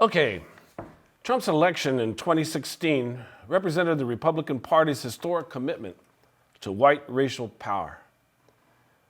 Okay, Trump's election in 2016 represented the Republican Party's historic commitment to white racial power.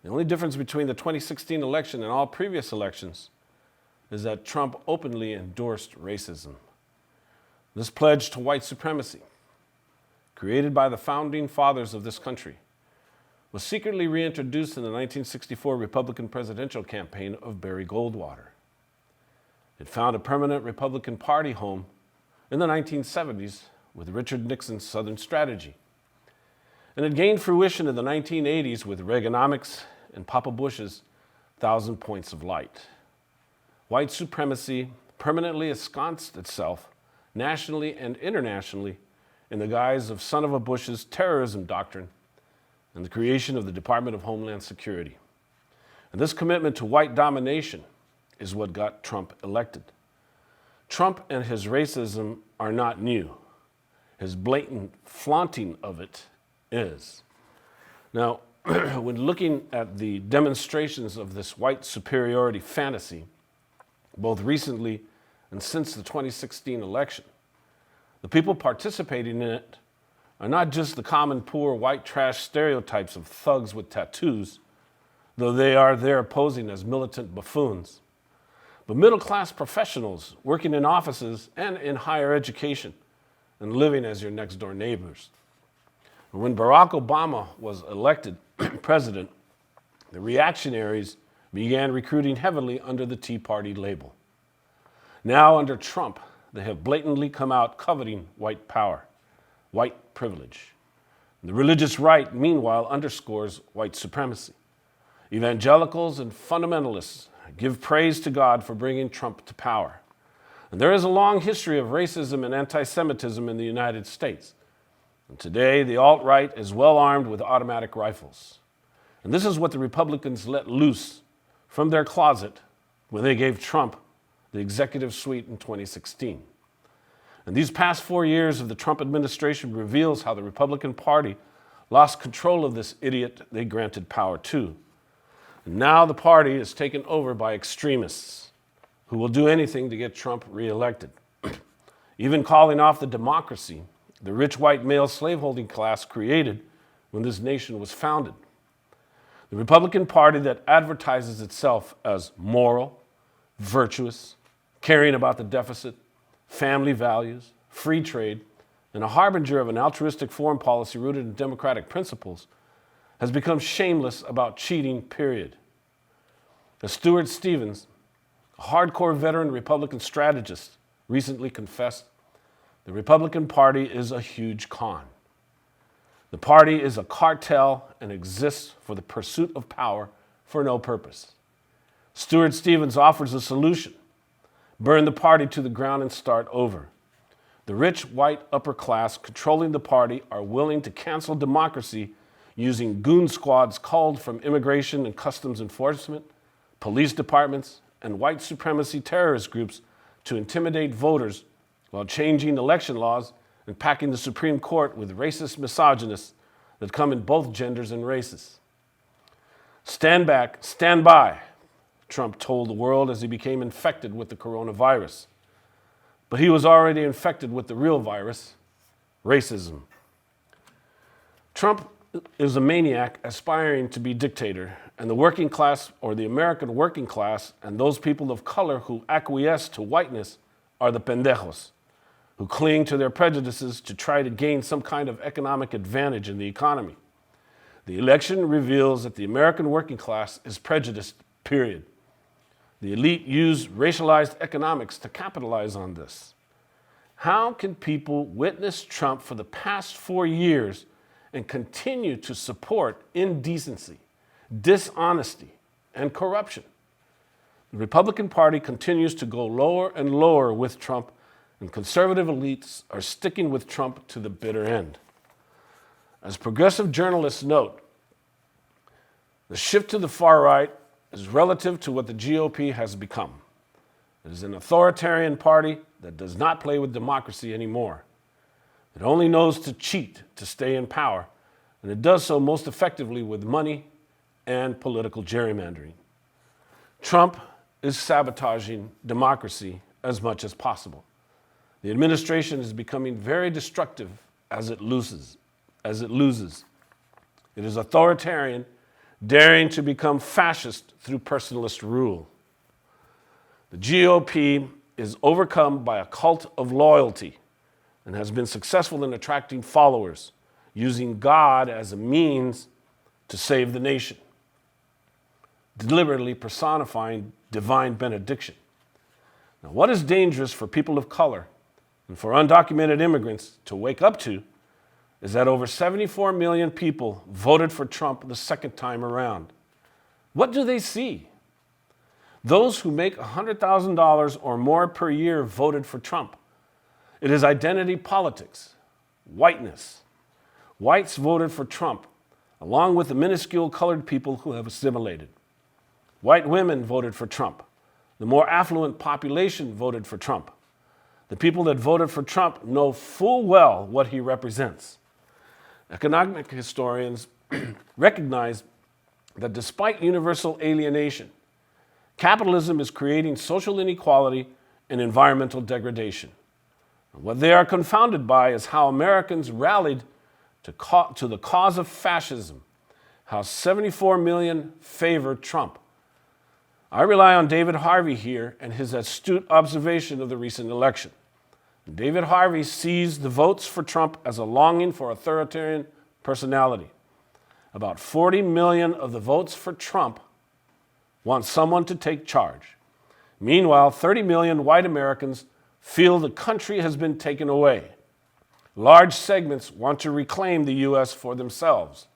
The only difference between the 2016 election and all previous elections is that Trump openly endorsed racism. This pledge to white supremacy, created by the founding fathers of this country, was secretly reintroduced in the 1964 Republican presidential campaign of Barry Goldwater. It found a permanent Republican Party home in the 1970s with Richard Nixon's Southern strategy. And it gained fruition in the 1980s with Reaganomics and Papa Bush's 1,000 Points of Light. White supremacy permanently ensconced itself nationally and internationally in the guise of son of a Bush's terrorism doctrine and the creation of the Department of Homeland Security. And this commitment to white domination is what got Trump elected. Trump and his racism are not new. His blatant flaunting of it is. Now, when looking at the demonstrations of this white superiority fantasy, both recently and since the 2016 election, the people participating in it are not just the common poor white trash stereotypes of thugs with tattoos, though they are there posing as militant buffoons, but middle-class professionals working in offices and in higher education and living as your next-door neighbors. When Barack Obama was elected president, the reactionaries began recruiting heavily under the Tea Party label. Now, under Trump, they have blatantly come out coveting white power, white privilege. The religious right, meanwhile, underscores white supremacy. Evangelicals and fundamentalists give praise to God for bringing Trump to power. And there is a long history of racism and anti-Semitism in the United States. And today, the alt-right is well armed with automatic rifles. And this is what the Republicans let loose from their closet when they gave Trump the executive suite in 2016. And these past 4 years of the Trump administration reveals how the Republican Party lost control of this idiot they granted power to. And now the party is taken over by extremists who will do anything to get Trump reelected, even calling off the democracy the rich white male slaveholding class created when this nation was founded. The Republican Party that advertises itself as moral, virtuous, caring about the deficit, family values, free trade, and a harbinger of an altruistic foreign policy rooted in democratic principles, has become shameless about cheating, period. As Stuart Stevens, a hardcore veteran Republican strategist, recently confessed, the Republican Party is a huge con. The party is a cartel and exists for the pursuit of power for no purpose. Stuart Stevens offers a solution: burn the party to the ground and start over. The rich white upper class controlling the party are willing to cancel democracy using goon squads culled from immigration and customs enforcement, police departments, and white supremacy terrorist groups to intimidate voters while changing election laws and packing the Supreme Court with racist misogynists that come in both genders and races. Stand back, stand by, Trump told the world as he became infected with the coronavirus. But he was already infected with the real virus, racism. Trump is a maniac aspiring to be dictator, and the working class, or the American working class, and those people of color who acquiesce to whiteness are the pendejos, who cling to their prejudices to try to gain some kind of economic advantage in the economy. The election reveals that the American working class is prejudiced, period. The elite use racialized economics to capitalize on this. How can people witness Trump for the past 4 years and continue to support indecency, dishonesty, and corruption? The Republican Party continues to go lower and lower with Trump, and conservative elites are sticking with Trump to the bitter end. As progressive journalists note, the shift to the far right is relative to what the GOP has become. It is an authoritarian party that does not play with democracy anymore. It only knows to cheat to stay in power, and it does so most effectively with money and political gerrymandering. Trump is sabotaging democracy as much as possible. The administration is becoming very destructive as it loses. It is authoritarian, daring to become fascist through personalist rule. The GOP is overcome by a cult of loyalty and has been successful in attracting followers, using God as a means to save the nation, deliberately personifying divine benediction. Now, what is dangerous for people of color and for undocumented immigrants to wake up to is that over 74 million people voted for Trump the second time around. What do they see? Those who make $100,000 or more per year voted for Trump. It is identity politics, whiteness. Whites voted for Trump, along with the minuscule colored people who have assimilated. White women voted for Trump. The more affluent population voted for Trump. The people that voted for Trump know full well what he represents. Economic historians recognize that despite universal alienation, capitalism is creating social inequality and environmental degradation. What they are confounded by is how Americans rallied to the cause of fascism, how 74 million favor Trump. I rely on David Harvey here and his astute observation of the recent election. David Harvey sees the votes for Trump as a longing for authoritarian personality. About 40 million of the votes for Trump want someone to take charge. Meanwhile, 30 million white Americans feel the country has been taken away. Large segments want to reclaim the U.S. for themselves.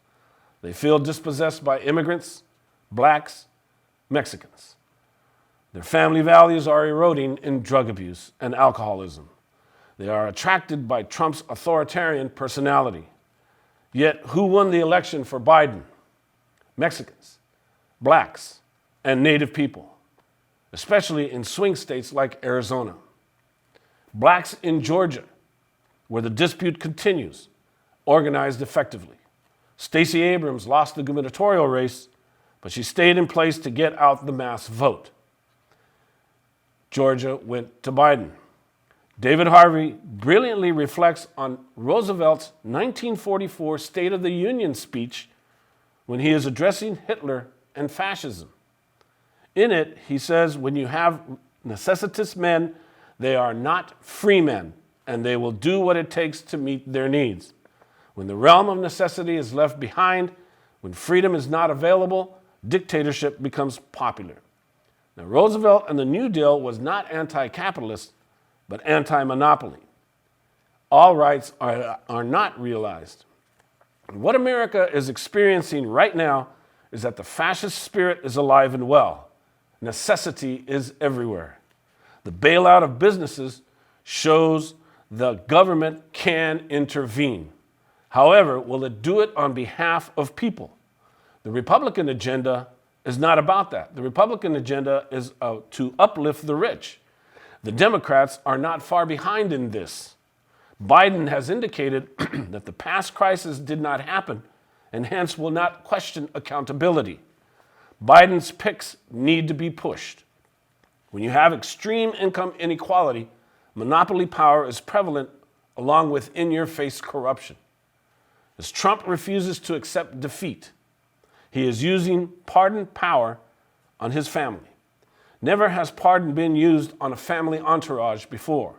They feel dispossessed by immigrants, blacks, Mexicans. Their family values are eroding in drug abuse and alcoholism. They are attracted by Trump's authoritarian personality. Yet, who won the election for Biden? Mexicans, blacks, and Native people, especially in swing states like Arizona. Blacks in Georgia, where the dispute continues, organized effectively. Stacey Abrams lost the gubernatorial race, but she stayed in place to get out the mass vote. Georgia went to Biden. David Harvey brilliantly reflects on Roosevelt's 1944 State of the Union speech when he is addressing Hitler and fascism. In it, he says, when you have necessitous men, they are not free men, and they will do what it takes to meet their needs. When the realm of necessity is left behind, when freedom is not available, dictatorship becomes popular. Now, Roosevelt and the New Deal was not anti-capitalist, but anti-monopoly. All rights are not realized. And what America is experiencing right now is that the fascist spirit is alive and well. Necessity is everywhere. The bailout of businesses shows the government can intervene. However, will it do it on behalf of people? The Republican agenda is not about that. The Republican agenda is to uplift the rich. The Democrats are not far behind in this. Biden has indicated that the past crisis did not happen and hence will not question accountability. Biden's picks need to be pushed. When you have extreme income inequality, monopoly power is prevalent along with in-your-face corruption. As Trump refuses to accept defeat, he is using pardon power on his family. Never has pardon been used on a family entourage before.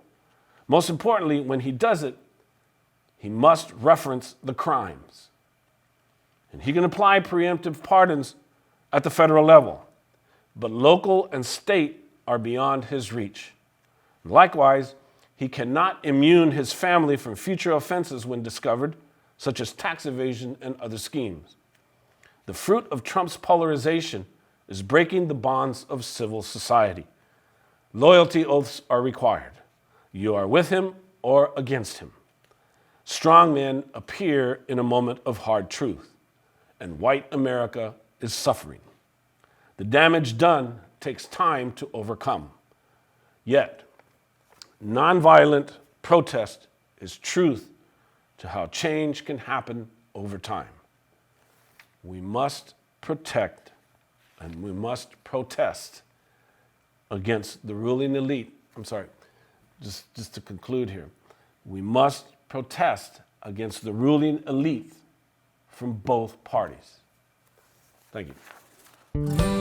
Most importantly, when he does it, he must reference the crimes. And he can apply preemptive pardons at the federal level, but local and state are beyond his reach. Likewise, he cannot immune his family from future offenses when discovered, such as tax evasion and other schemes. The fruit of Trump's polarization is breaking the bonds of civil society. Loyalty oaths are required. You are with him or against him. Strong men appear in a moment of hard truth, and white America is suffering. The damage done takes time to overcome. Yet, nonviolent protest is truth to how change can happen over time. We must protect and we must protest against the ruling elite I'm sorry, just to conclude here, we must protest against the ruling elite from both parties. Thank you.